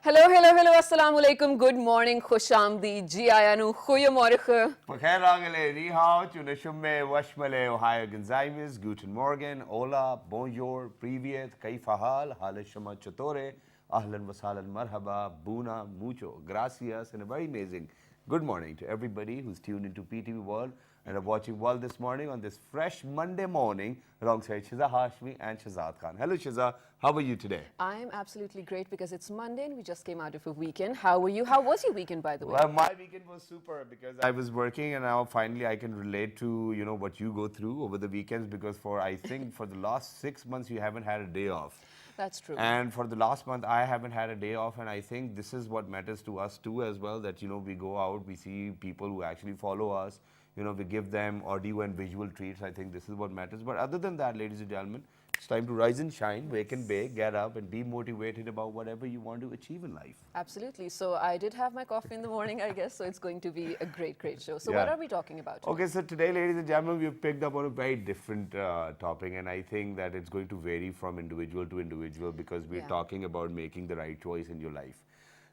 Hello, hello, hello. Assalamu alaikum. Good morning. Khush Amdeed. Ji aya nu. Goeiemorgen. Pagkailangan ni hao, tunashumme, washmale, ohio gonzaimes, guten morgen, hola, bonjour, privyet, kaifahal, halashama chatore, ahlan wasalan marhaba, buna, mucho, gracias, and a very amazing good morning to everybody who's tuned into PTV World and are watching World this morning on this fresh Monday morning alongside Shiza Hashmi and Shazad Khan. Hello Shiza, how are you today? I am absolutely great because it's Monday and we just came out of a weekend. How were you? How was your weekend, by the way? Well, my weekend was super because I was working and now finally I can relate to, what you go through over the weekends because I think for the last 6 months you haven't had a day off. That's true. And for the last month, I haven't had a day off, and I think this is what matters to us too as well. That we go out, we see people who actually follow us. We give them audio and visual treats. I think this is what matters. But other than that, ladies and gentlemen, it's time to rise and shine, wake and bake, get up, and be motivated about whatever you want to achieve in life. Absolutely. So I did have my coffee in the morning, I guess. So it's going to be a great, great show. So Yeah. what are we talking about today? Okay, so today, ladies and gentlemen, we've picked up on a very different topic, and I think that it's going to vary from individual to individual because we're Yeah. talking about making the right choice in your life.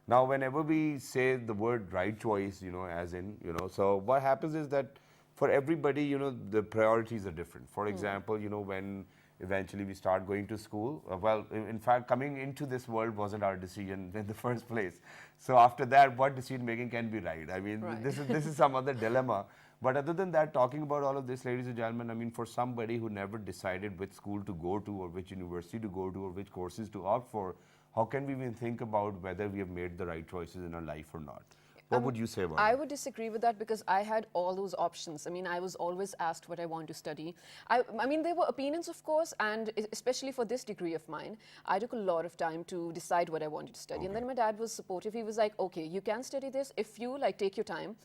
Now, whenever we say the word right choice, as in, so what happens is that for everybody, the priorities are different. For example, when eventually we start going to school, well, in fact, coming into this world wasn't our decision in the first place. So after that, what decision making can be right? I mean, Right. this is some other dilemma. But other than that, talking about all of this, ladies and gentlemen, I mean, for somebody who never decided which school to go to or which university to go to or which courses to opt for, how can we even think about whether we have made the right choices in our life or not? What would you say about I it? would disagree with that because I had all those options. I mean, I was always asked what I want to study. I mean, there were opinions, of course, and especially for this degree of mine, I took a lot of time to decide what I wanted to study. And then my dad was supportive. He was like, okay, you can study this if you take your time.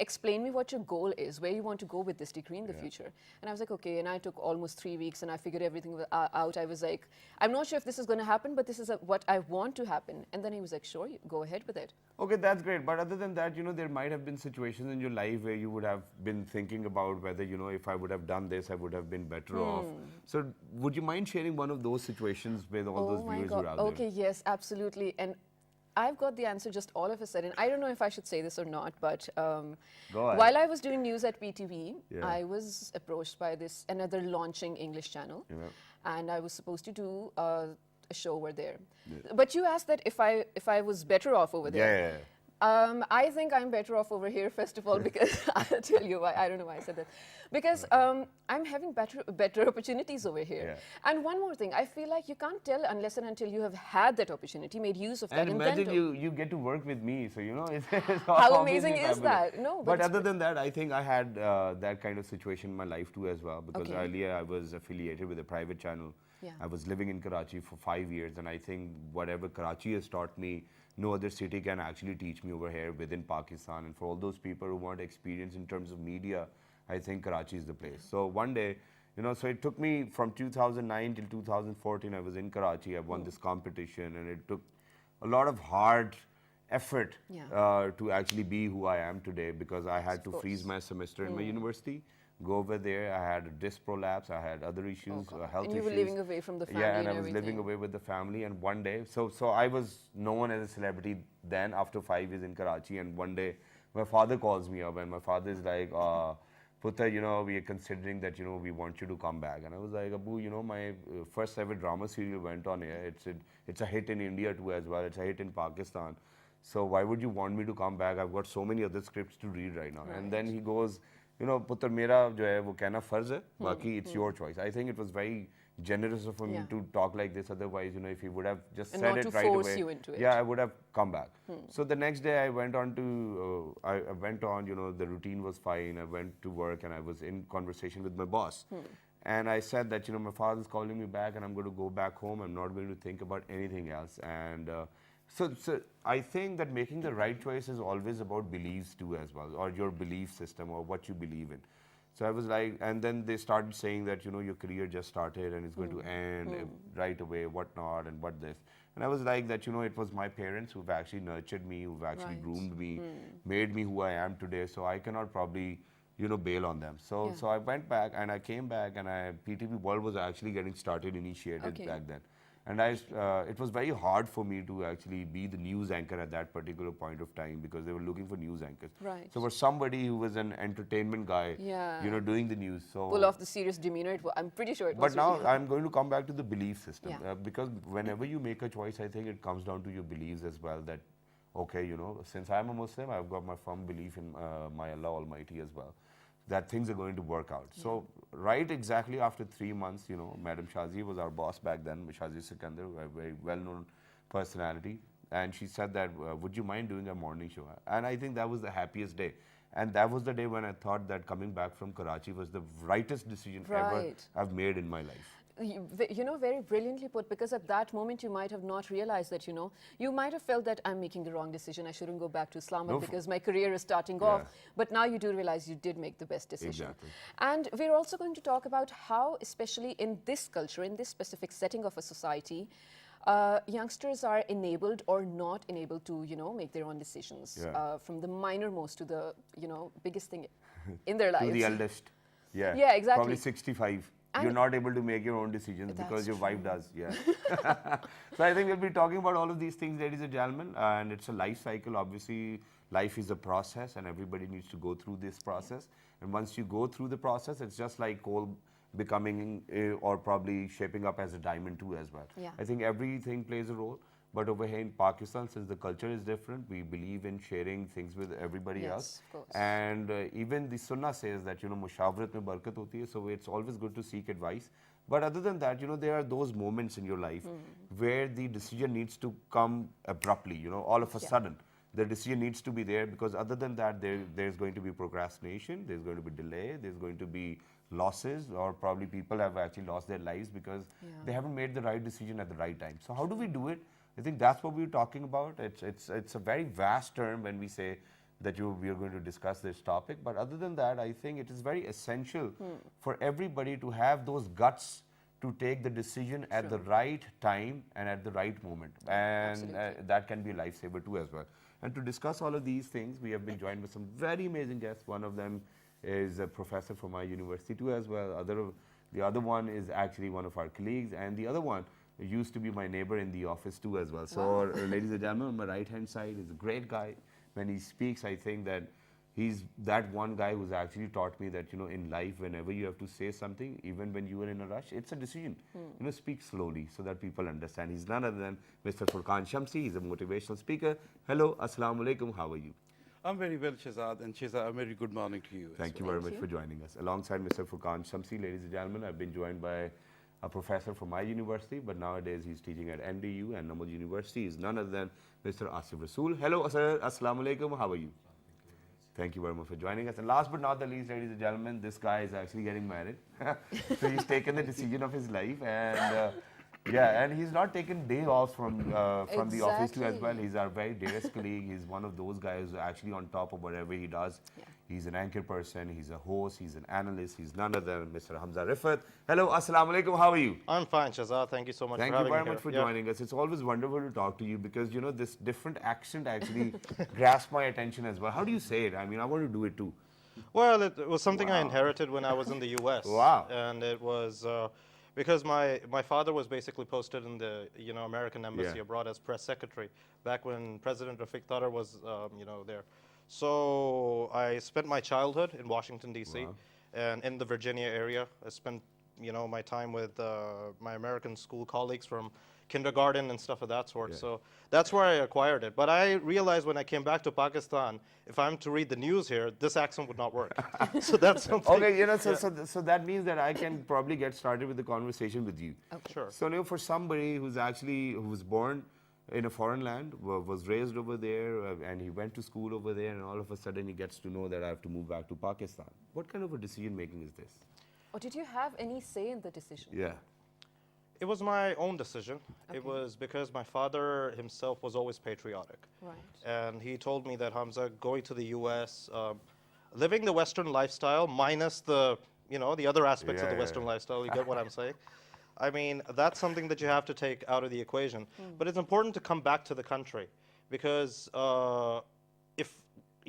Explain me what your goal is, where you want to go with this degree in the future. And I was like, okay. And I took almost 3 weeks and I figured everything out. I was like, I'm not sure if this is going to happen, but this is what I want to happen. And then he was like, sure, go ahead with it. Okay, that's great. But other than that, there might have been situations in your life where you would have been thinking about whether, if I would have done this, I would have been better off. So, would you mind sharing one of those situations with all those Oh my viewers God. who are out Okay, yes, absolutely. And I've got the answer just all of a sudden. I don't know if I should say this or not, but Go ahead. while I was doing news at PTV, Yeah. I was approached by another launching English channel, Yeah. and I was supposed to do a show over there. But you asked that if I was better off over Yeah, there. yeah, yeah. I think I'm better off over here, first of all, because I'll tell you why. I don't know why I said that. Because I'm having better opportunities over here. Yeah. And one more thing, I feel like you can't tell unless and until you have had that opportunity, made use of that. And then imagine to- you get to work with me, so it's How obviously amazing is fabulous. that? No, but But it's other than that, I think I had that kind of situation in my life too as well because Okay. earlier I was affiliated with a private channel. Yeah. I was living in Karachi for 5 years, and I think whatever Karachi has taught me, no other city can actually teach me over here within Pakistan. And for all those people who want experience in terms of media, I think Karachi is the place. So one day, so it took me from 2009 till 2014. I was in Karachi. I won this competition, and it took a lot of hard effort Yeah. to actually be who I am today because I had to Of freeze course. my semester in my university, go over there. I had a disc prolapse. I had other issues, God. health And you issues. were living away from the family Yeah, and I and was living everything. away with the family. And one day, so I was known as a celebrity then after 5 years in Karachi. And one day, my father calls me up, and my father is like, Putra, we are considering that, we want you to come back. And I was like, Abu, my first ever drama serial went on air. It's a hit in India too as well. It's a hit in Pakistan. So why would you want me to come back? I've got so many other scripts to read right now. And then he goes, पुत्र मेरा जो है वो कहना फर्ज है बाकी it's your choice. I think it was very generous of him Yeah. to talk like this. Otherwise, if he would have just And said not it to right force away, you into it. yeah, I would have come back. So the next day I went on to, I went on, the routine was fine. I went to work and I was in conversation with my boss. And I said that, my father's calling me back and I'm going to go back home. I'm not going to think about anything else. And so I think that making the right choice is always about beliefs too as well, or your belief system or what you believe in. So I was like, and then they started saying that, your career just started and it's going to end right away, whatnot, and what this. And I was like that, it was my parents who've actually nurtured me, who've actually Right. groomed me, made me who I am today. So I cannot probably, bail on them. So Yeah. I went back and I came back and PTV World was actually getting started, initiated Okay. back then. And it was very hard for me to actually be the news anchor at that particular point of time because they were looking for news anchors. Right. So for somebody who was an entertainment guy, Yeah. you know, doing the news. So Pull off the serious demeanor. I'm pretty sure it was. but now really I'm going to come back to the belief system Yeah. because whenever you make a choice, I think it comes down to your beliefs as well. That okay, you know, since I'm a Muslim, I've got my firm belief in my Allah Almighty as well, that things are going to work out. So right exactly after 3 months, you know, Madam Shazi was our boss back then, Shazi Sikandar, a very well-known personality, and she said that, would you mind doing a morning show? And I think that was the happiest day. And that was the day when I thought that coming back from Karachi was the rightest decision ever Right. I've made in my life. You know, very brilliantly put, because at that moment you might have not realized that, you know, you might have felt that I'm making the wrong decision, I shouldn't go back to Islam No, because my career is starting off. But now you do realize you did make the best decision. Exactly. And we're also going to talk about how, especially in this culture, in this specific setting of a society, youngsters are enabled or not enabled to, you know, make their own decisions, from the minor most to the, you know, biggest thing in their lives. To the eldest. Yeah. Yeah, exactly. Probably 65. And You're not able to make your own decisions That's because your wife true. does. Yeah. So I think we'll be talking about all of these things, ladies and gentlemen. And it's a life cycle. Obviously, life is a process, and everybody needs to go through this process. And once you go through the process, it's just like coal becoming or probably shaping up as a diamond too as well. Yeah. I think everything plays a role. But over here in Pakistan, since the culture is different, we believe in sharing things with everybody Yes, else. of course. And even the Sunnah says that, you know, mushawrat mein barakat hoti hai, so it's always good to seek advice. But other than that, you know, there are those moments in your life where the decision needs to come abruptly, you know, all of a sudden. The decision needs to be there because other than that, there's going to be procrastination, there's going to be delay, there's going to be losses, or probably people have actually lost their lives because they haven't made the right decision at the right time. So how do we do it? I think that's what we were talking about. It's a very vast term when we say that we are going to discuss this topic. But other than that, I think it is very essential for everybody to have those guts to take the decision at the right time and at the right moment. And that can be a lifesaver too as well. And to discuss all of these things, we have been joined by some very amazing guests. One of them is a professor from my university too as well. The other one is actually one of our colleagues, and the other one used to be my neighbor in the office too as well. So ladies and gentlemen, on my right hand side is a great guy. When he speaks, I think that he's that one guy who's actually taught me that, you know, in life, whenever you have to say something, even when you are in a rush, it's a decision. You know, speak slowly so that people understand. He's none other than Mr. Furqan Shamsi. He's a motivational speaker. Hello, assalamu alaikum, how are you? I'm very well, Shehzad, and Shehzad, a very good morning to you. Thank you very much for joining us. Alongside Mr. Furqan Shamsi, ladies and gentlemen, I've been joined by a professor from my university, but nowadays he's teaching at NDU and Namal University. Is none other than Mr. Asif Rasool. Hello, sir. Assalamu alaikum. How are you? Thank you very much for joining us. And last but not the least, ladies and gentlemen, this guy is actually getting married. So he's taken the decision of his life, and and he's not taken day off from the office too as well. He's our very dearest colleague. He's one of those guys who's actually on top of whatever he does. He's an anchor person, he's a host, he's an analyst, he's none other than Mr. Hamza Rifat. Hello, assalamu alaikum, how are you? I'm fine, Shehzad. Thank you so much Thank for you having very me much here. for joining us. It's always wonderful to talk to you because, you know, this different accent actually grasped my attention as well. How do you say it? I mean, I want to do it too. Well, it was something I inherited when I was in the U.S. Wow. And it was because my father was basically posted in the American embassy abroad as press secretary back when President Rafiq Tadar was there. So I spent my childhood in Washington D.C. and in the Virginia area. I spent my time with my American school colleagues from kindergarten and stuff of that sort. So that's where I acquired it. But I realized when I came back to Pakistan, if I'm to read the news here, this accent would not work. So that's something. Okay, you know, so that means that I can probably get started with the conversation with you. Okay. Sure. So, you know, for somebody who was born in a foreign land, was raised over there, and he went to school over there, and all of a sudden he gets to know that I have to move back to Pakistan. What kind of a decision making is this? Or did you have any say in the decision? Yeah. It was my own decision. Okay. It was because my father himself was always patriotic. Right. And he told me that, Hamza, going to the US, living the Western lifestyle minus the other aspects of the Western lifestyle, you get what I'm saying? I mean, that's something that you have to take out of the equation. But it's important to come back to the country because if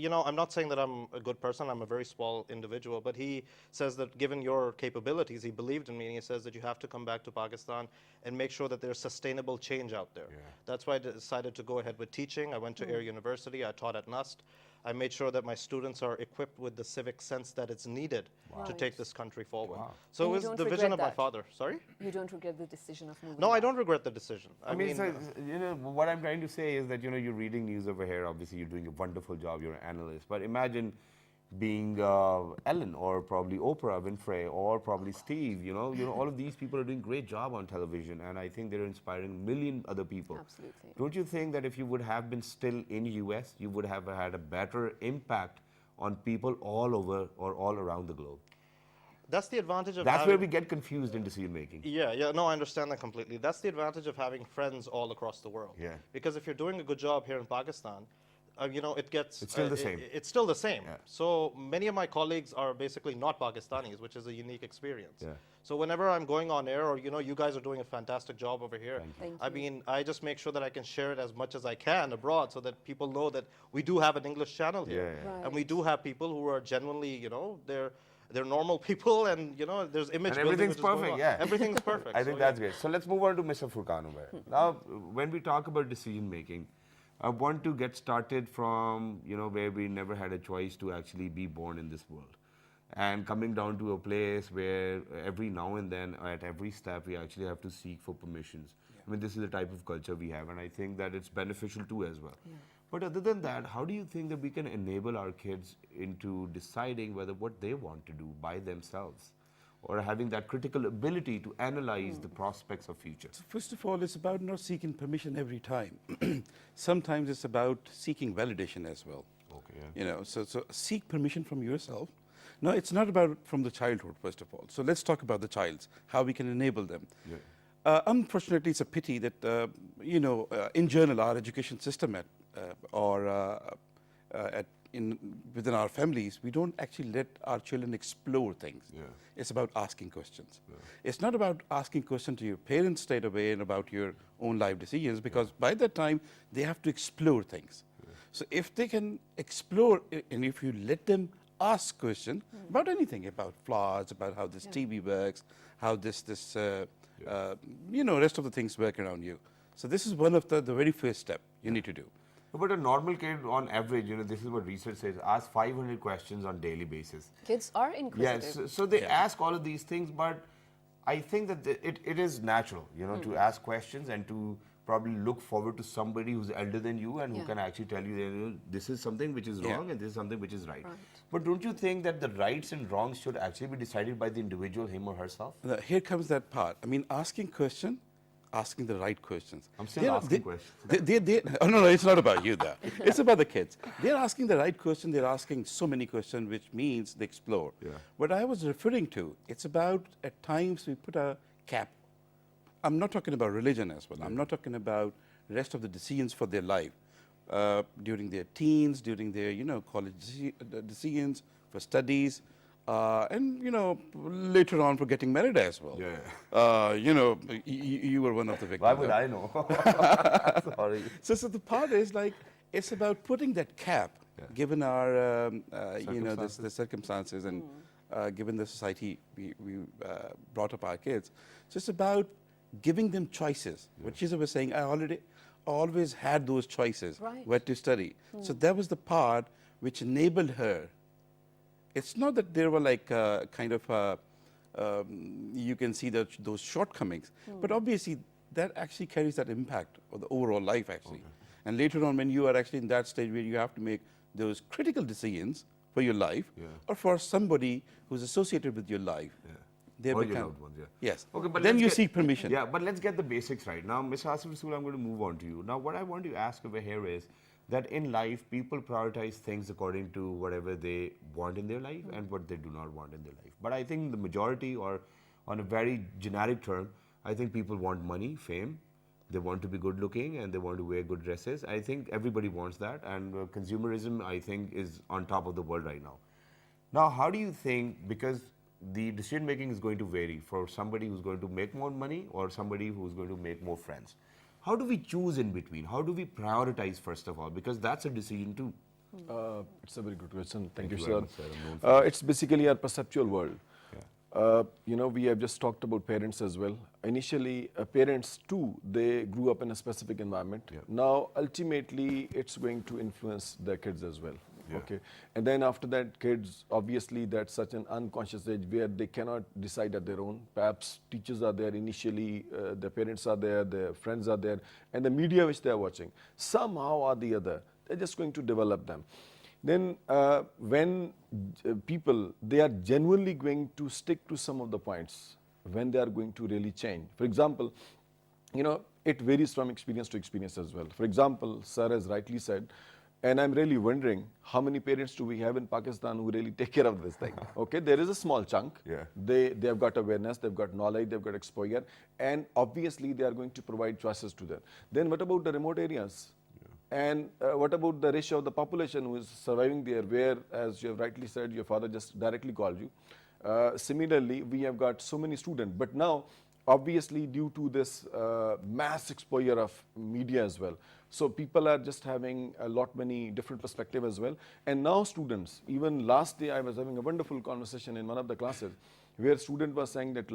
you know, I'm not saying that I'm a good person. I'm a very small individual, but he says that given your capabilities, he believed in me, and he says that you have to come back to Pakistan and make sure that there's sustainable change out there. That's why I decided to go ahead with teaching. I went to Air University. I taught at NUST. I made sure that my students are equipped with the civic sense that it's needed to take this country forward. So And it you was don't the vision regret of my that? father. Sorry? You don't regret the decision of moving? No, I back? don't regret the decision. I mean, so, you know, what I'm trying to say is that, you know, you're reading news over here. Obviously, you're doing a wonderful job. You're an analyst. But imagine being Ellen or probably Oprah Winfrey or probably Steve. You know, all of these people are doing great job on television, and I think they're inspiring a million other people. Absolutely. Don't you think that if you would have been still in US, you would have had a better impact on people all over or all around the globe? That's the advantage of That's having, where we get confused in decision making. Yeah, no, I understand that completely. That's the advantage of having friends all across the world. Yeah. Because if you're doing a good job here in Pakistan, you know, it gets... It's still the same. It's still the same. Yeah. So many of my colleagues are basically not Pakistanis, which is a unique experience. Yeah. So whenever I'm going on air, or, you know, you guys are doing a fantastic job over here. Thank I mean, I just make sure that I can share it as much as I can abroad so that people know that we do have an English channel here. Yeah, yeah. And we do have people who are genuinely, you know, they're normal people, and, you know, there's image And building everything's which is going perfect, on. yeah. Everything's perfect. I think So, that's great. So let's move on to Mr. Furqan Umair. Now, when we talk about decision making, I want to get started from, you know, where we never had a choice to actually be born in this world. And coming down to a place where every now and then, at every step, we actually have to seek for permissions. I mean, this is the type of culture we have, and I think that it's beneficial too as well. But other than that, how do you think that we can enable our kids into deciding whether what they want to do by themselves, or having that critical ability to analyze the prospects of future? First of all, it's about not seeking permission every time. Sometimes it's about seeking validation as well. Okay, yeah. You know, so seek permission from yourself. No, it's not about from the childhood, first of all. So let's talk about the childs, how we can enable them. Yeah. Unfortunately, it's a pity that, you know, in general, our education system within our families, we don't actually let our children explore things. Yeah. It's about asking questions. It's not about asking questions to your parents straight away and about your own life decisions, because by that time, they have to explore things. So if they can explore, and if you let them ask questions about anything, about flowers, about how this TV works, how this you know, rest of the things work around you. So this is one of the very first step you need to do. But a normal kid, on average, you know, this is what research says, asks 500 questions on daily basis. Kids are inquisitive. Yes, so they ask all of these things, but I think that it is natural, you know, to ask questions and to probably look forward to somebody who's elder than you and who can actually tell you, that, you know, this is something which is wrong and this is something which is right. But don't you think that the rights and wrongs should actually be decided by the individual, him or herself? Now, here comes that part. I mean, asking the right questions. I'm still asking questions. Oh, no, it's not about you there. It's about the kids. They're asking the right question. They're asking so many questions, which means they explore. Yeah. What I was referring to, it's about at times we put a cap. I'm not talking about religion as well. I'm not talking about rest of the decisions for their life. During their teens, during their, you know, college decisions, for studies, and, you know, later on for getting married as well. Yeah. You know, you were one of the victims. Why would I know? Sorry. So the part is like, it's about putting that cap, given our, you know, the circumstances and given the society we brought up our kids. So it's about giving them choices. What Shiza was saying, I always had those choices, what to study. So that was the part which enabled her. It's not that there were like kind of, you can see those shortcomings, but obviously that actually carries that impact of the overall life actually. And later on, when you are actually in that stage where you have to make those critical decisions for your life or for somebody who's associated with your life, they Or become, your loved ones, yes. Okay, but then let's you get- seek permission. Yeah, but let's get the basics right. Now, Ms. Asif Rasool, I'm going to move on to you. Now, what I want to ask over here is that in life, people prioritize things according to whatever they want in their life and what they do not want in their life. But I think the majority, or on a very generic term, I think people want money, fame. They want to be good looking and they want to wear good dresses. I think everybody wants that, and consumerism, I think, is on top of the world right now. Now, how do you think, because the decision making is going to vary for somebody who's going to make more money or somebody who's going to make more friends, how do we choose in between? How do we prioritize, first of all? Because that's a decision too. It's a very good question. Thank you, very sir. much, sir. I'm known for It's basically our perceptual world. Yeah. We have just talked about parents as well. Initially, parents too, they grew up in a specific environment. Yeah. Now, ultimately, it's going to influence their kids as well. Yeah. Okay, and then after that, kids, obviously, that's such an unconscious age where they cannot decide at their own. Perhaps teachers are there initially, their parents are there, their friends are there, and the media which they are watching, somehow or the other, they're just going to develop them. Then when people, they are genuinely going to stick to some of the points when they are going to really change. For example, it varies from experience to experience as well. For example, sir has rightly said, and I'm really wondering how many parents do we have in Pakistan who really take care of this thing? Okay, there is a small chunk. Yeah. They have got awareness, they've got knowledge, they've got exposure, and obviously they are going to provide choices to them. Then what about the remote areas? And what about the ratio of the population who is surviving there, where, as you have rightly said, your father just directly called you. Similarly, we have got so many students, but now, obviously, due to this mass exposure of media as well, so people are just having a lot many different perspectives as well. And now students, even last day I was having a wonderful conversation in one of the classes, where student was saying that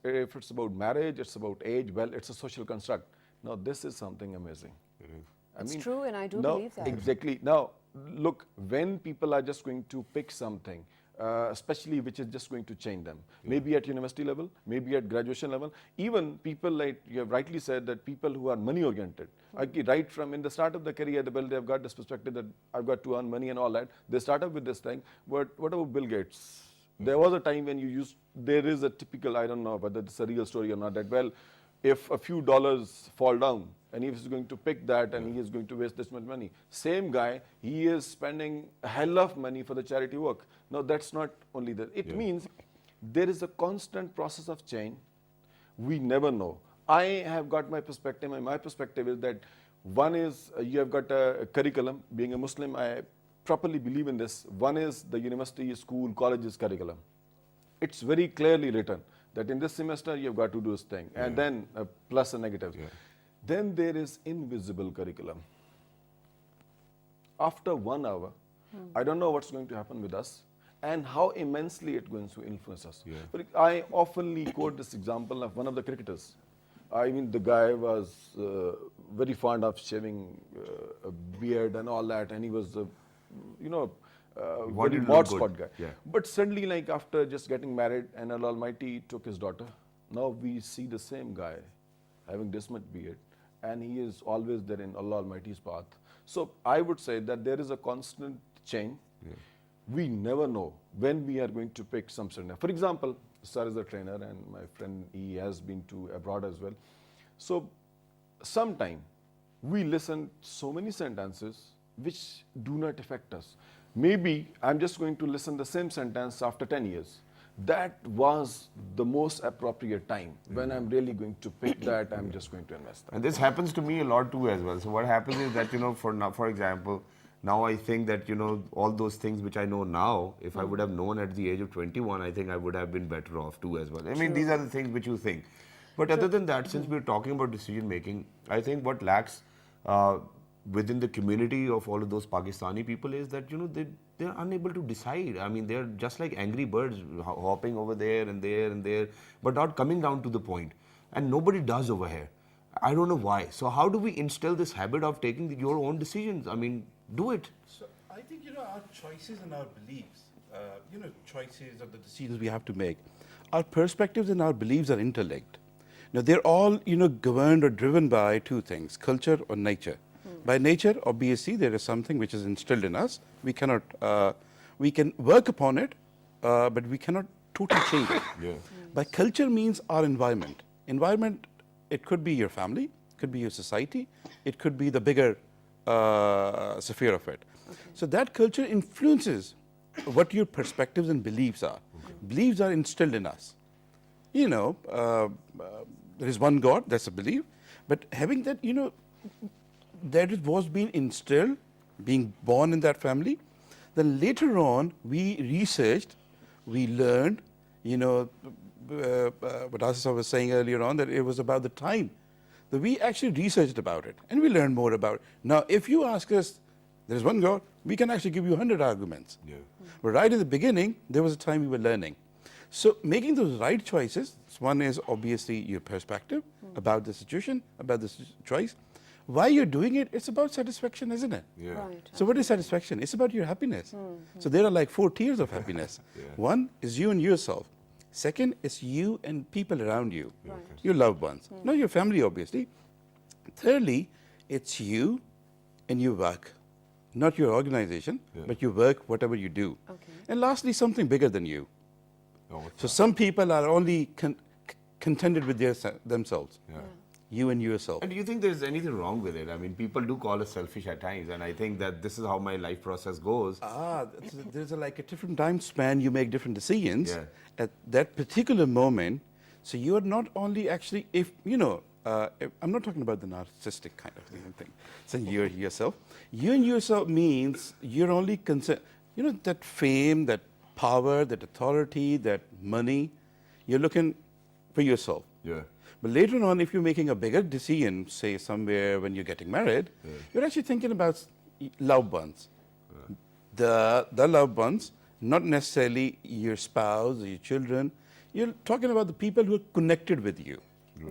if it's about marriage, it's about age, well, it's a social construct. Now this is something amazing. It is. It's true, and I do now, believe that. Exactly. Now, look, when people are just going to pick something, especially which is just going to change them, maybe at university level, maybe at graduation level, even people like you have rightly said that people who are money oriented, right from in the start of the career, well, they have got this perspective that I've got to earn money and all that. They start up with this thing. But what about Bill Gates? There was a time when there is a typical, I don't know whether it's a real story or not, that well, if a few dollars fall down and he is going to pick that and he is going to waste this much money. Same guy, he is spending a hell of money for the charity work. Now that's not only that. It means there is a constant process of change. We never know. I have got my perspective, and my perspective is that one is you have got a curriculum. Being a Muslim, I properly believe in this. One is the university, school, college's curriculum. It's very clearly written that in this semester you've got to do this thing, and then plus and negatives. Yeah. Then there is invisible curriculum. After 1 hour, I don't know what's going to happen with us and how immensely it's going to influence us. Yeah. But I oftenly quote this example of one of the cricketers. I mean, the guy was very fond of shaving a beard and all that, and he was, very wanted to look mod good. spot guy. Yeah. But suddenly, like after just getting married, and Allah Almighty took his daughter, now we see the same guy having this much beard, and he is always there in Allah Almighty's path. So I would say that there is a constant change. We never know when we are going to pick some certain. For example, sir is a trainer, and my friend, he has been to abroad as well. So sometime we listen so many sentences which do not affect us. Maybe I'm just going to listen the same sentence after 10 years. That was the most appropriate time when I'm really going to pick that, I'm just going to invest that. And this happens to me a lot too as well. So what happens is that, for example, now I think that, all those things which I know now, if I would have known at the age of 21, I think I would have been better off too as well. I mean, these are the things which you think. But other than that, since we're talking about decision making, I think what lacks within the community of all of those Pakistani people is that, they're unable to decide. I mean, they're just like angry birds hopping over there and there and there, but not coming down to the point. And nobody does over here. I don't know why. So how do we instill this habit of taking your own decisions? I mean, do it. So I think, our choices and our beliefs, choices or the decisions we have to make, our perspectives and our beliefs are interlinked. Now, they're all, governed or driven by two things, culture or nature. By nature, obviously, there is something which is instilled in us. We cannot, we can work upon it, but we cannot totally change it. Yeah. By culture means our environment. Environment, it could be your family, it could be your society, it could be the bigger sphere of it. So that culture influences what your perspectives and beliefs are. Beliefs are instilled in us. There is one God, that's a belief, but having that, that it was being instilled, being born in that family, then later on we researched, we learned, what Asif was saying earlier on, that it was about the time that we actually researched about it and we learned more about it. Now, if you ask us there's one God, we can actually give you 100 arguments. Yeah. But right in the beginning, there was a time we were learning. So making those right choices, one is obviously your perspective about the situation, about the choice. Why you're doing it, it's about satisfaction, isn't it? Yeah. Right. So what is satisfaction? It's about your happiness. So there are like 4 tiers of happiness. One is you and yourself. Second is you and people around you, your loved ones, not your family, obviously. Thirdly, it's you and your work, not your organization, but your work, whatever you do. Okay. And lastly, something bigger than you. Oh, what's So some people are only contented with themselves, you and yourself. And do you think there's anything wrong with it? I mean, people do call us selfish at times, and I think that this is how my life process goes. There's like a different time span, you make different decisions Yeah. at that particular moment. So you are not only actually, if I'm not talking about the narcissistic kind of thing. So you're yourself. You and yourself means you're only concerned, that fame, that power, that authority, that money, you're looking for yourself. Yeah. But later on, if you're making a bigger decision, say somewhere when you're getting married, you're actually thinking about loved ones. The loved ones, not necessarily your spouse or your children. You're talking about the people who are connected with you.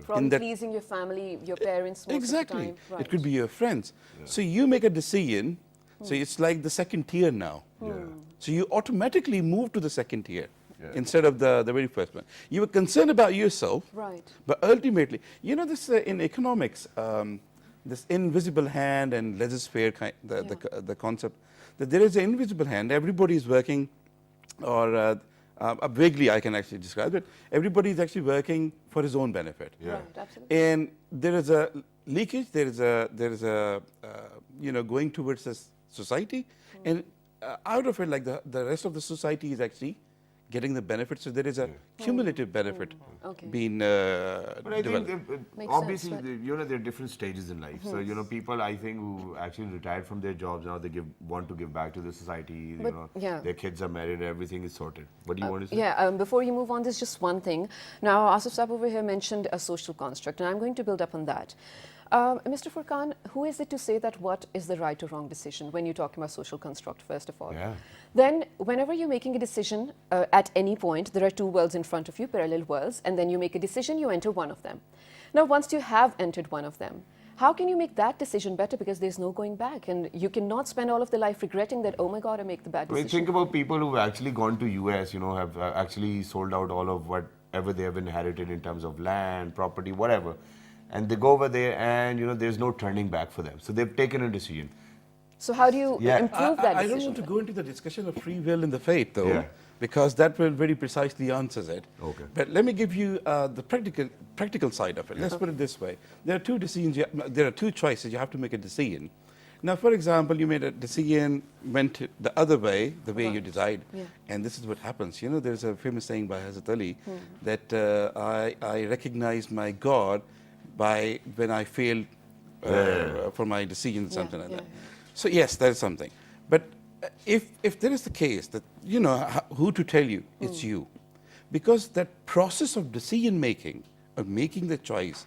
From that- pleasing your family, your parents most Exactly. of the time. It could be your friends. So you make a decision. So it's like the second tier now. So you automatically move to the second tier instead of the very first one. You were concerned about yourself, Right. but ultimately, this in economics, this invisible hand and laissez-faire the concept that there is an invisible hand. Everybody is working, or vaguely I can actually describe it. Everybody is actually working for his own benefit. Right, absolutely. And there is a leakage. There is a going towards this society, and out of it, like the rest of the society is actually getting the benefit. So there is a cumulative benefit Okay. being But I developed. think Makes obviously, sense, there are different stages in life. So, people I think who actually retired from their jobs now, they want to give back to the society. But, yeah. Their kids are married, everything is sorted. What do you want to say? Yeah, before you move on, there's just one thing. Now, Asif Saab over here mentioned a social construct, and I'm going to build up on that. Mr. Furqan, who is it to say that what is the right or wrong decision when you're talking about social construct, first of all? Yeah. Then, whenever you're making a decision at any point, there are 2 worlds in front of you, parallel worlds, and then you make a decision, you enter one of them. Now, once you have entered one of them, how can you make that decision better? Because there's no going back, and you cannot spend all of the life regretting that, oh my God, I make the bad I mean, decision. think about people who've actually gone to US, have actually sold out all of whatever they have inherited in terms of land, property, whatever. And they go over there and, there's no turning back for them. So they've taken a decision. So how do you Yeah. improve that I decision? don't want to go into the discussion of free will and the fate, though, Yeah. because that will very precisely answers it. Okay. But let me give you the practical side of it. Let's put it this way: there are 2 decisions. There are 2 choices. You have to make a decision. Now, for example, you made a decision, went the other way, the way you decide, and this is what happens. There's a famous saying by Hazrat Ali that I recognize my God by when I failed for my decision, something like that. So yes, that is something. But if there is the case that who to tell you, it's you, because that process of decision making, of making the choice.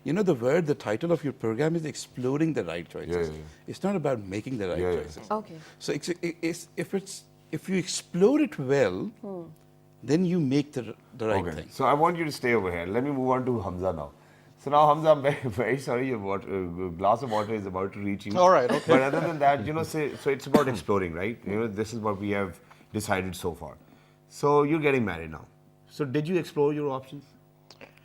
The title of your program is exploring the right choices. It's not about making the right choices. Okay. So if you explore it well, then you make the right Okay. thing. So I want you to stay over here. Let me move on to Hamza now. So now, Hamza, I'm very, very sorry. Your glass of water is about to reach you. All right, okay. But other than that, so it's about exploring, right? This is what we have decided so far. So you're getting married now. So did you explore your options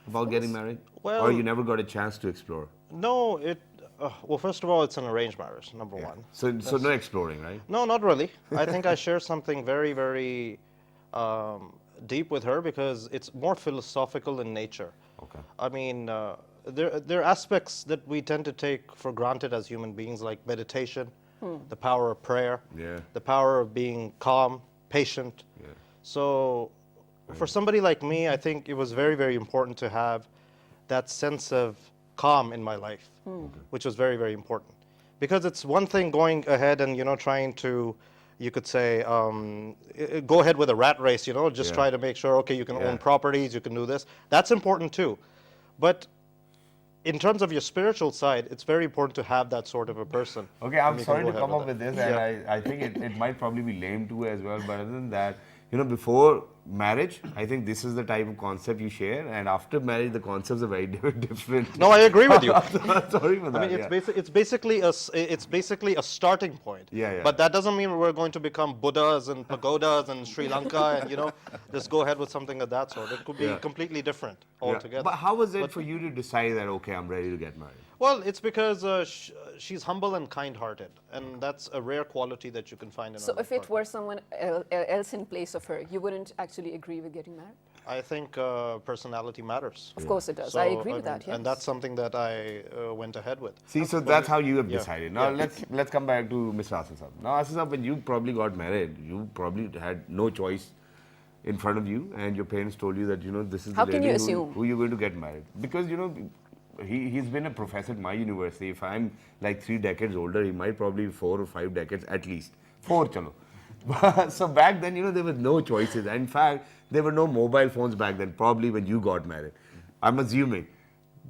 about getting married? Well- or you never got a chance to explore? No, well, first of all, it's an arranged marriage, number one. So no exploring, right? No, not really. I think I share something very, very deep with her because it's more philosophical in nature. Okay. I mean, there are aspects that we tend to take for granted as human beings, like meditation, the power of prayer, Yeah. the power of being calm, patient. Yeah. So, for somebody like me, I think it was very, very important to have that sense of calm in my life, which was very, very important. Because it's one thing going ahead and, trying to, you could say, go ahead with a rat race, just Yeah. try to make sure, okay, you can Yeah. own properties, you can do this. That's important too. But in terms of your spiritual side, it's very important to have that sort of a person. Okay, I'm And you can sorry go to ahead come with up that. with this, and I think it might probably be lame too as well. But other than that, you know, before marriage, I think this is the type of concept you share, and after marriage, the concepts are very different. No, I agree with you. Sorry for that. I mean, it's basically a starting point. Yeah. But that doesn't mean we're going to become Buddhas and pagodas in Sri Lanka and just go ahead with something of that sort. It could be completely different Yeah. altogether. But how was it for you to decide that okay, I'm ready to get married? Well, it's because she's humble and kind-hearted, and that's a rare quality that you can find in. So a if it partner. were someone else in place of her, you wouldn't actually agree with getting married? I think personality matters. Of course it does. So, I agree with mean, that, yes. And that's something that I went ahead with. See, so that's how you have Yeah. decided. Now Yeah. let's come back to Mr. Asif Saab. Now, Asif Saab, when you probably got married, you probably had no choice in front of you, and your parents told you that this is How the can lady you assume? who you're going to get married, because he's been a professor at my university. If I'm like 3 decades older, he might probably be 4 or 5 decades at least. 4, chalo. So back then, there were no choices. In fact, there were no mobile phones back then, probably when you got married. I'm assuming.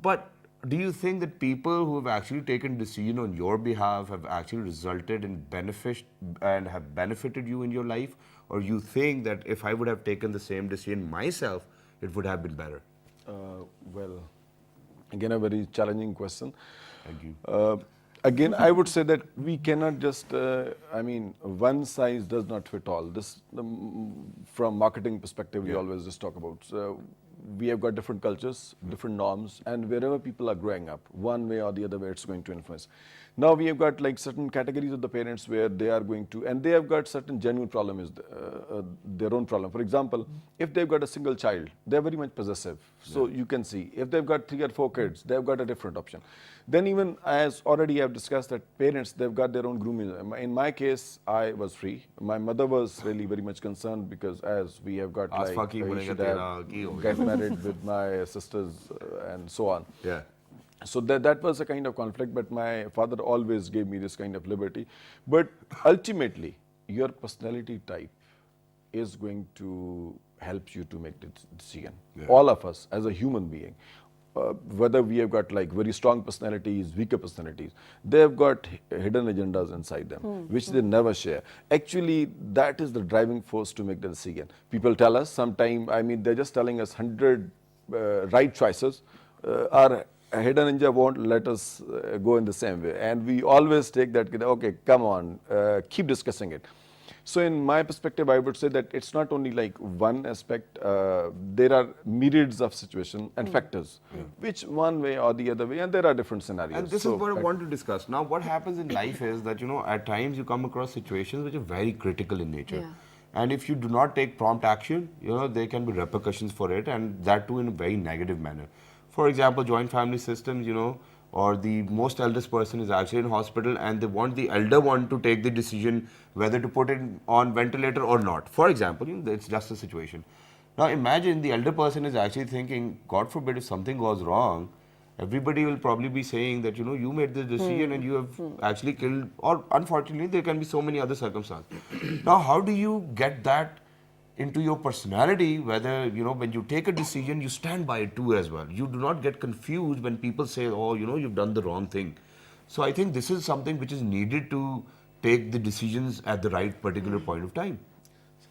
But do you think that people who have actually taken decision on your behalf have actually resulted in benefit and have benefited you in your life? Or you think that if I would have taken the same decision myself, it would have been better? Well, again, a very challenging question. Thank you. Again, I would say that we cannot just, one size does not fit all. This, from marketing perspective, we always just talk about. So we have got different cultures, different norms, and wherever people are growing up, one way or the other way, it's going to influence. Now we have got like certain categories of the parents where they are going to, and they have got certain genuine problems, their own problem. For example, if they've got a single child, they're very much possessive. So you can see, if they've got 3 or 4 kids, they've got a different option. Then even as already I've discussed that parents, they've got their own grooming. In my case, I was free. My mother was really very much concerned because as we have got Aas like, faki you banega should tera, have ki ho gaya? get married with my sisters and so on. Yeah. So that was a kind of conflict, but my father always gave me this kind of liberty. But ultimately, your personality type is going to help you to make the decision. All of us, as a human being, whether we have got like very strong personalities, weaker personalities, they have got hidden agendas inside them, which they never share. Actually, that is the driving force to make the decision. People tell us sometime, they're just telling us 100 right choices. Our hidden ninja won't let us go in the same way. And we always take that, okay, come on, keep discussing it. So in my perspective, I would say that it's not only like one aspect, there are myriads of situations and factors, which one way or the other way, and there are different scenarios. And this So is what I want to discuss. Now, what happens in life is that, at times you come across situations which are very critical in nature. Yeah. And if you do not take prompt action, there can be repercussions for it, and that too in a very negative manner. For example, joint family systems, or the most eldest person is actually in hospital and they want the elder one to take the decision whether to put it on ventilator or not. For example, it's just a situation. Now imagine the elder person is actually thinking, God forbid if something goes wrong, everybody will probably be saying that, you made this decision and you have actually killed, or unfortunately there can be so many other circumstances. Now how do you get that into your personality, whether, when you take a decision, you stand by it too as well. You do not get confused when people say, oh, you've done the wrong thing. So I think this is something which is needed to take the decisions at the right particular point of time.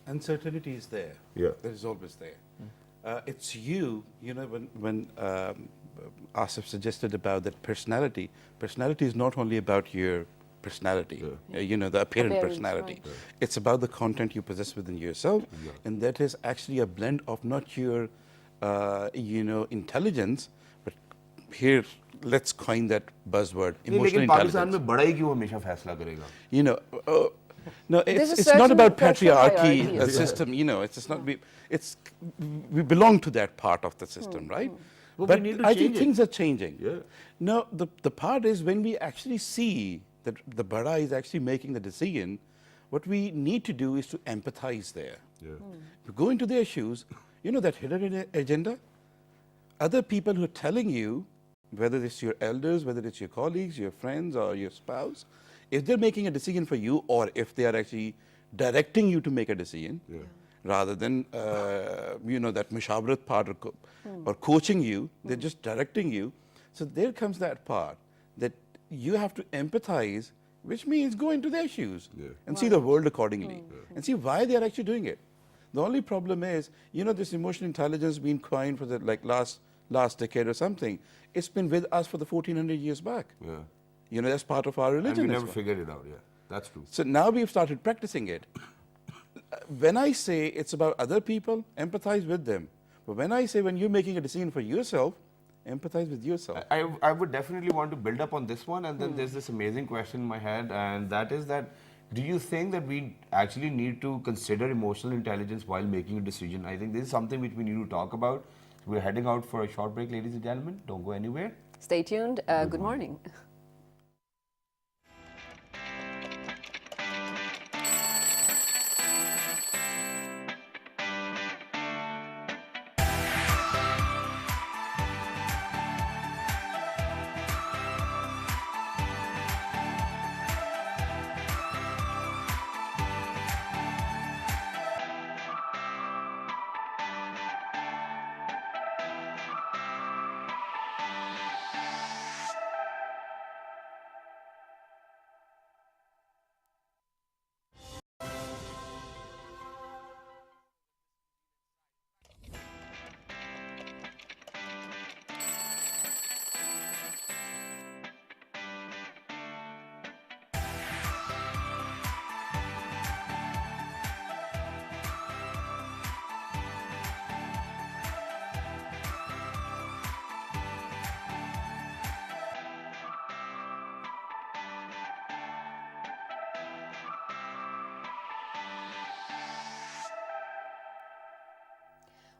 Uncertainty is there. Yeah. That is always there. It's you, when Asif suggested about that personality is not only about your personality, the apparent personality. Right. It's about the content you possess within yourself, and that is actually a blend of not your, intelligence, but here, let's coin that buzzword, emotional लेकिन Pakistan intelligence. में बड़ा ही क्यों हमेशा फैसला करेगा? No, There's a it's not certain about cultural patriarchy, hierarchy the as well. system, it's just not, we belong to that part of the system, right? Well, But we need to I think change it. things are changing. Yeah. No, the part is when we actually see that the Bada is actually making the decision, what we need to do is to empathize there. Yeah. If you go into their shoes, that hidden agenda, other people who are telling you, whether it's your elders, whether it's your colleagues, your friends, or your spouse, if they're making a decision for you, or if they are actually directing you to make a decision, rather than that mushawarat part or coaching you, they're just directing you. So there comes that part that you have to empathize, which means go into their shoes and see the world accordingly and see why they are actually doing it. The only problem is, this emotional intelligence being coined for the last decade or something. It's been with us for the 1400 years back. Yeah. That's part of our And religion. we as never well. figured it out, yeah. That's true. So now we've started practicing it. When I say it's about other people, empathize with them. But when I say when you're making a decision for yourself, empathize with yourself. I would definitely want to build up on this one, and then there's this amazing question in my head, and that is that, do you think that we actually need to consider emotional intelligence while making a decision? I think this is something which we need to talk about. We're heading out for a short break, ladies and gentlemen. Don't go anywhere. Stay tuned. Good morning.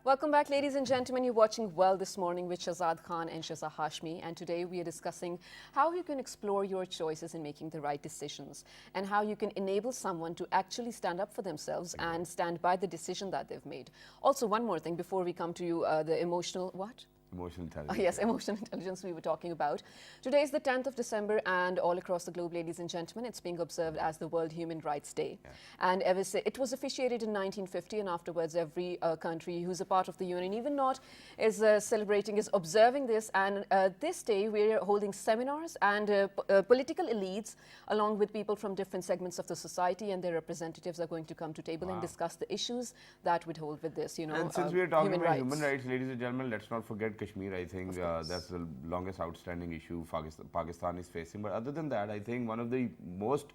Welcome back, ladies and gentlemen. You're watching Well This Morning with Shahzad Khan and Shaza Hashmi. And today we are discussing how you can explore your choices in making the right decisions and how you can enable someone to actually stand up for themselves and stand by the decision that they've made. Also, one more thing before we come to you, the emotional, what? Emotional intelligence. Yes, emotional intelligence we were talking about. Today is the 10th of December, and all across the globe, ladies and gentlemen, it's being observed as the World Human Rights Day. And it was officiated in 1950, and afterwards every country who's a part of the UN, even not, is celebrating, is observing this. And this day we're holding seminars, and political elites, along with people from different segments of the society and their representatives, are going to come to table and discuss the issues that would hold with this, And since we are talking about human rights, ladies and gentlemen, let's not forget Kashmir. I think that's the longest outstanding issue Pakistan is facing. But other than that, I think one of the most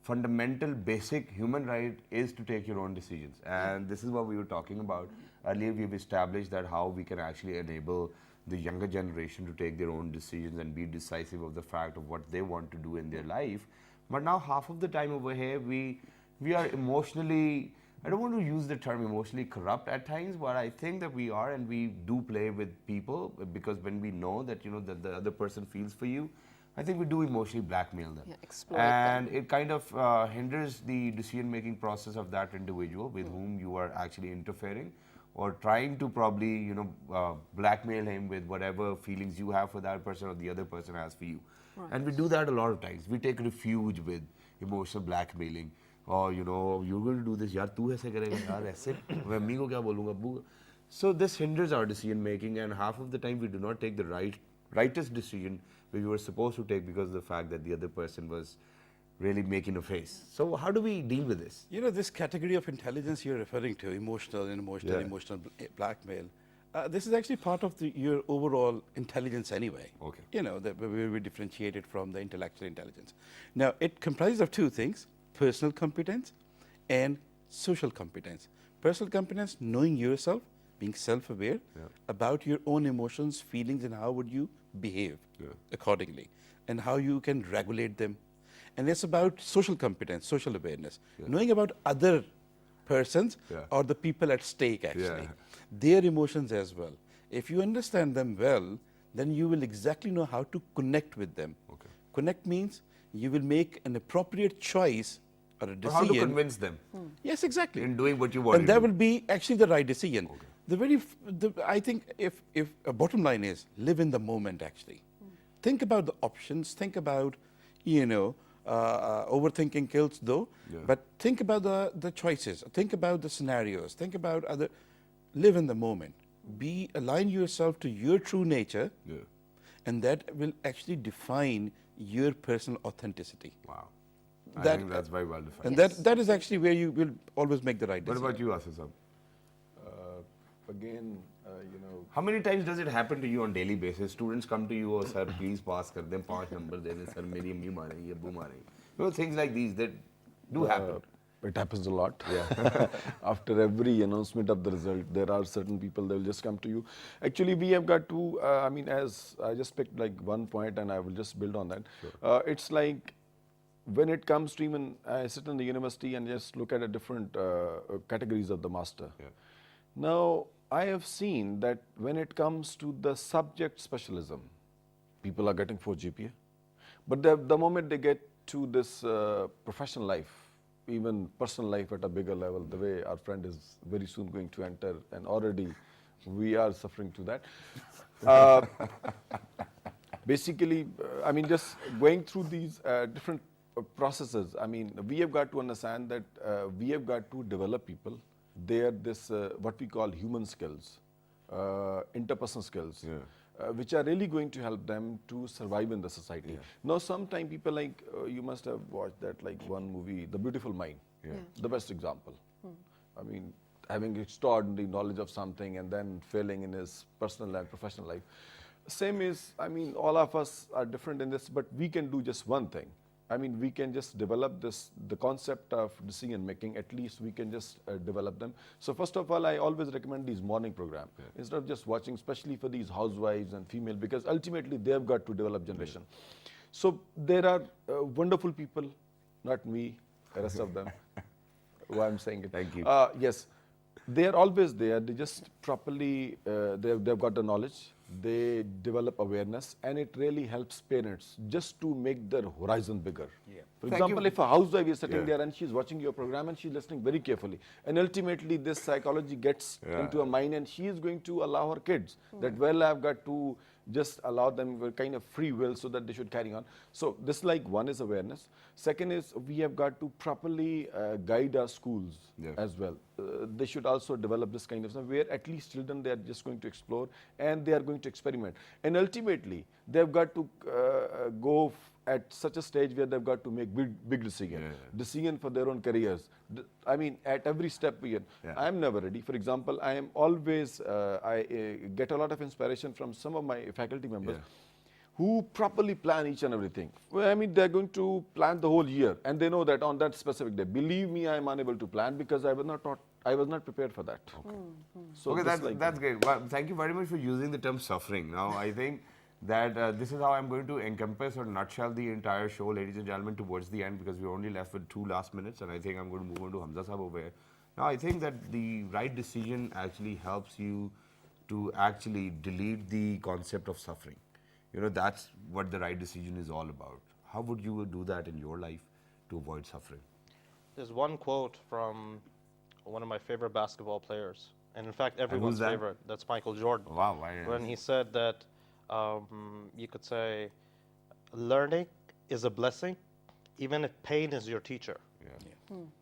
fundamental, basic human right is to take your own decisions. And this is what we were talking about. Earlier, we've established that how we can actually enable the younger generation to take their own decisions and be decisive of the fact of what they want to do in their life. But now half of the time over here, we are emotionally, I don't want to use the term emotionally corrupt at times, but I think that we are, and we do play with people, because when we know that, that the other person feels for you, I think we do emotionally blackmail them. Yeah, exploit and it kind of hinders the decision-making process of that individual with whom you are actually interfering, or trying to probably, blackmail him with whatever feelings you have for that person or the other person has for you. Right. And we do that a lot of times. We take refuge with emotional blackmailing. Or, you're going to do this, yaar, tu aise karega, yaar, aise, main ammi ko kya bolunga, abbu. So this hinders our decision making, and half of the time we do not take the rightest decision we were supposed to take because of the fact that the other person was really making a face. So how do we deal with this? This category of intelligence you're referring to, emotional blackmail, this is actually part of your overall intelligence anyway. Okay. That we differentiate it from the intellectual intelligence. Now, it comprises of two things: personal competence and social competence. Personal competence, knowing yourself, being self-aware about your own emotions, feelings, and how would you behave accordingly, and how you can regulate them. And it's about social competence, social awareness, knowing about other persons or the people at stake, actually, their emotions as well. If you understand them well, then you will exactly know how to connect with them. Okay. Connect means you will make an appropriate choice or a decision. How to convince them Yes, exactly. in doing what you want And to that do. will be actually the right decision. Okay. I think if a bottom line is live in the moment, actually. Think about the options, think about, overthinking kills though, but think about the choices, think about the scenarios, think about live in the moment. Align yourself to your true nature and that will actually define your personal authenticity. Wow. I That- think that's very well defined. And Yes. that is actually where you will always make the right What decision. about you, Asif Saab? Again, you know, How many times does it happen to you on daily basis? Students come to you, oh sir, please pass kar दें 5 number दे दें sir, मेरी अम्मी मारेंगी, अब्बू मारेंगे. You know, things like these that do happen. it happens a lot. Yeah. After every announcement of the result, there are certain people that will just come to you. Actually, we have got to, I mean, as I just picked like one point and I will just build on that. It's like when it comes to even, I sit in the university and just look at the different categories of the master. Yeah. Now, I have seen that when it comes to the subject specialism, people are getting 4 GPA. But the moment they get to this professional life, even personal life at a bigger level, the way our friend is very soon going to enter, and already we are suffering to that. Basically, I mean, just going through these different processes, I mean, we have got to understand that we have got to develop people. They are this, what we call human skills, interpersonal skills. Yeah. Which are really going to help them to survive in the society. Now, sometimes people like, you must have watched that like one movie, The Beautiful Mind, the best example. I mean, having extraordinary knowledge of something and then failing in his personal and professional life. Same is, I mean, all of us are different in this, but we can do just one thing. I mean, we can just develop this, the concept of decision making, at least we can just develop them. So first of all, I always recommend these morning program instead of just watching, especially for these housewives and female, because ultimately they have got to develop generation. So there are wonderful people, not me, the rest of them, who I'm saying it. Thank you. Yes, they are always there. They just properly, they've got the knowledge. They develop awareness, and it really helps parents just to make their horizon bigger. For Thank example, you. if a housewife is sitting Yeah. there and she's watching your program and she's listening very carefully, and ultimately this psychology gets into her mind, and she is going to allow her kids that, well, I've got to just allow them a kind of free will so that they should carry on. So this, like, one is awareness. Second is we have got to properly guide our schools as well. They should also develop this kind of stuff where at least children, they are just going to explore and they are going to experiment. And ultimately, they've got to go at such a stage where they've got to make big decision for their own careers. I mean, at every step we get. I'm never ready. For example, I am always, I get a lot of inspiration from some of my faculty members who properly plan each and everything. Well, I mean, they're going to plan the whole year, and they know that on that specific day. Believe me, I am unable to plan because I was not prepared for that. So Okay, this like that's great. Well, thank you very much for using the term suffering. Now, I think that this is how I'm going to encompass or nutshell the entire show, ladies and gentlemen, towards the end, because we're only left with 2 last minutes, and I think I'm going to move on to Hamza Sahab over here. Now, I think that the right decision actually helps you to actually delete the concept of suffering. You know, that's what the right decision is all about. How would you do that in your life to avoid suffering? There's one quote from one of my favorite basketball players, and in fact, everyone's that? favorite. That's Michael Jordan. Wow, why? When he said that, you could say, learning is a blessing, even if pain is your teacher.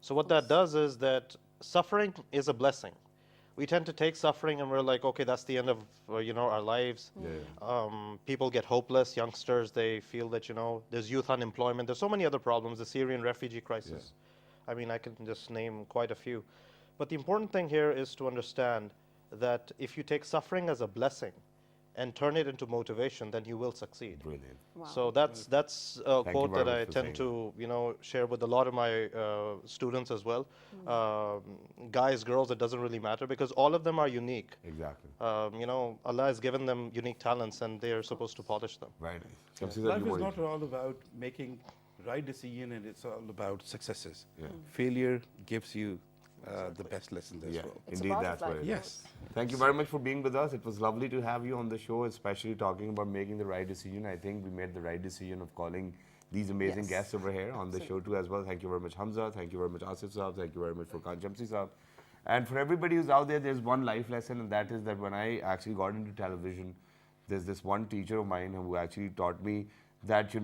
So what that does is that suffering is a blessing. We tend to take suffering and we're like, okay, that's the end of our lives. People get hopeless. Youngsters, they feel that there's youth unemployment. There's so many other problems. The Syrian refugee crisis. I mean, I can just name quite a few. But the important thing here is to understand that if you take suffering as a blessing and turn it into motivation, then you will succeed. Brilliant. Wow. So that's a Thank you quote very that much I for tend saying to share with a lot of my students as well. Guys, girls, it doesn't really matter because all of them are unique. Exactly. Allah has given them unique talents and they are supposed to polish them. Very nice. Shamsi Sahab, Life you is want not all about making right decision, and it's all about successes. Failure gives you the best lessons as Yeah, well. It's a indeed, part of that's what life. it is. Yes. Thank you very much for being with us. It was lovely to have you on the show, especially talking about making the right decision. I think we made the right decision of calling these amazing Yes. guests over here on the show too as well. Thank you very much, Hamza. Thank you very much, Asif Saab. Thank you very much, Furqan Shamsi Saab. And for everybody who's out there, there's one life lesson, and that is that when I actually got into television, there's this one teacher of mine who actually taught me that,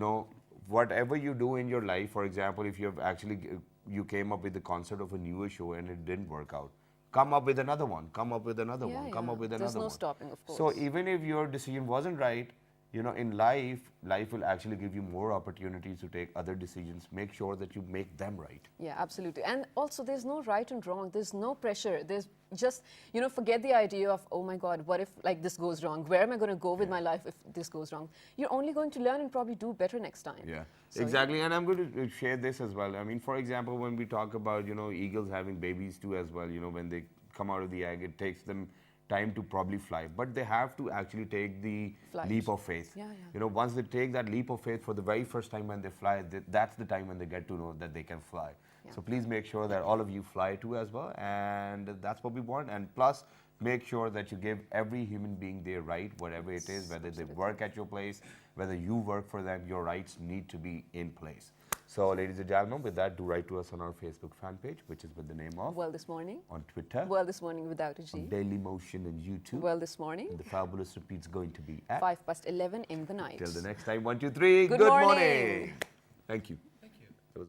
whatever you do in your life, for example, if you came up with the concept of a newer show and it didn't work out, come up with another one, come up with another one, come up with There's another no one. stopping, of course. So even if your decision wasn't right, you know, in life, life will actually give you more opportunities to take other decisions. Make sure that you make them right. Yeah, absolutely. And also, there's no right and wrong. There's no pressure. There's just, you know, forget the idea of, oh my God, what if like this goes wrong? Where am I going to go with my life if this goes wrong? You're only going to learn and probably do better next time. Yeah, So, exactly. And I'm going to share this as well. I mean, for example, when we talk about, you know, eagles having babies too as well, you know, when they come out of the egg, it takes them time to probably fly. But they have to actually take the Flight. leap of faith. Yeah, yeah. You know, once they take that leap of faith for the very first time when they fly, that's the time when they get to know that they can fly. Yeah. So please make sure that all of you fly too as well. And that's what we want. And plus, make sure that you give every human being their right, whatever it is, whether they work at your place, whether you work for them, your rights need to be in place. So, ladies and gentlemen, with that, do write to us on our Facebook fan page, which is with the name of, Well, this morning. on Twitter, Well, this morning without a G. on Daily Motion and YouTube. Well, this morning. And the Fabulous Repeat's going to be at. 11:05 in the night. Till the next time, 1, 2, 3. Good morning. Thank you. Thank you.